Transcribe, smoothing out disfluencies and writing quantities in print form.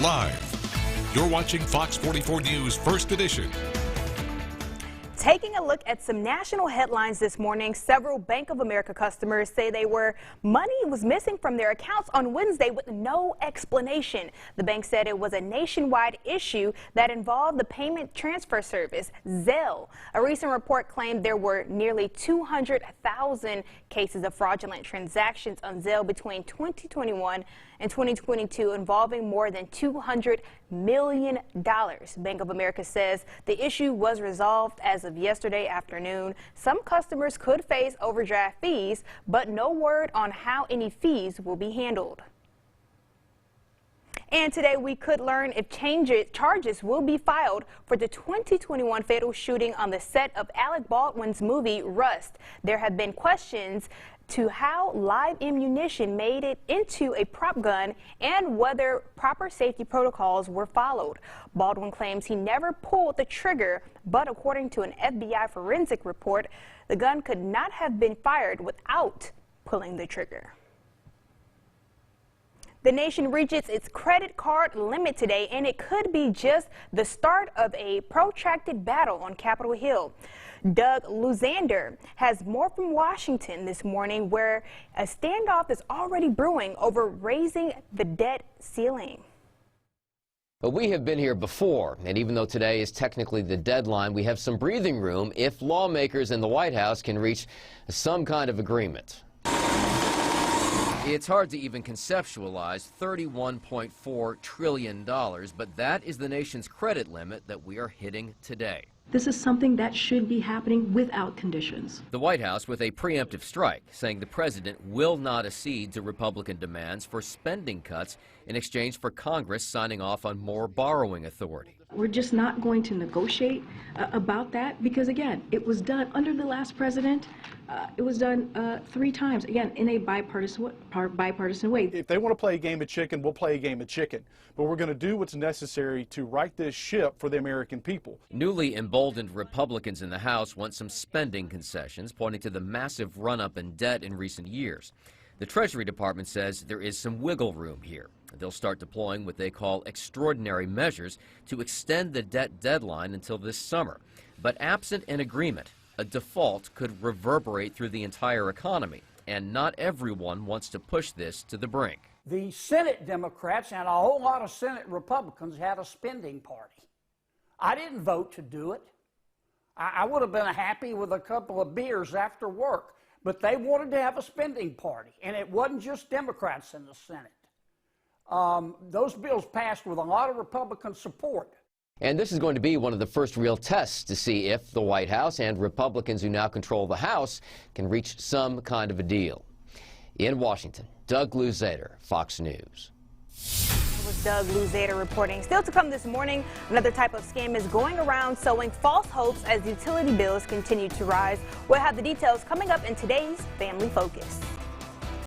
live. You're watching Fox 44 News First Edition. Taking a look at some national headlines this morning, several Bank of America customers say money was missing from their accounts on Wednesday with no explanation. The bank said it was a nationwide issue that involved the payment transfer service, Zelle. A recent report claimed there were nearly 200,000 cases of fraudulent transactions on Zelle between 2021 and 2022 involving more than $200 million. Bank of America says the issue was resolved as of yesterday afternoon. Some customers could face overdraft fees, but no word on how any fees will be handled. And today we could learn if charges will be filed for the 2021 fatal shooting on the set of Alec Baldwin's movie Rust. There have been questions to how live ammunition made it into a prop gun and whether proper safety protocols were followed. Baldwin claims he never pulled the trigger, but according to an FBI forensic report, the gun could not have been fired without pulling the trigger. The nation reaches its credit card limit today, and it could be just the start of a protracted battle on Capitol Hill. Doug Luzander has more from Washington this morning, where a standoff is already brewing over raising the debt ceiling. But we have been here before, and even though today is technically the deadline, we have some breathing room if lawmakers in the White House can reach some kind of agreement. It's hard to even conceptualize $31.4 trillion, but that is the nation's credit limit that we are hitting today. This is something that should be happening without conditions. The White House with a preemptive strike, saying the president will not accede to Republican demands for spending cuts in exchange for Congress signing off on more borrowing authority. We're just not going to negotiate about that because, again, it was done under the last president. It was done 3 times, again, in a bipartisan way. If they want to play a game of chicken, we'll play a game of chicken. But we're going to do what's necessary to right this ship for the American people. Newly emboldened Republicans in the House want some spending concessions, pointing to the massive run-up in debt in recent years. The Treasury Department says there is some wiggle room here. They'll start deploying what they call extraordinary measures to extend the debt deadline until this summer. But absent an agreement, a default could reverberate through the entire economy, and not everyone wants to push this to the brink. The Senate Democrats and a whole lot of Senate Republicans had a spending party. I didn't vote to do it. I would have been happy with a couple of beers after work, but they wanted to have a spending party, and it wasn't just Democrats in the Senate. Those bills passed with a lot of Republican support. And this is going to be one of the first real tests to see if the White House and Republicans who now control the House can reach some kind of a deal. In Washington, Doug Luzader, Fox News. It was Doug Luzader reporting. Still to come this morning, another type of scam is going around sowing false hopes as utility bills continue to rise. We'll have the details coming up in today's Family Focus.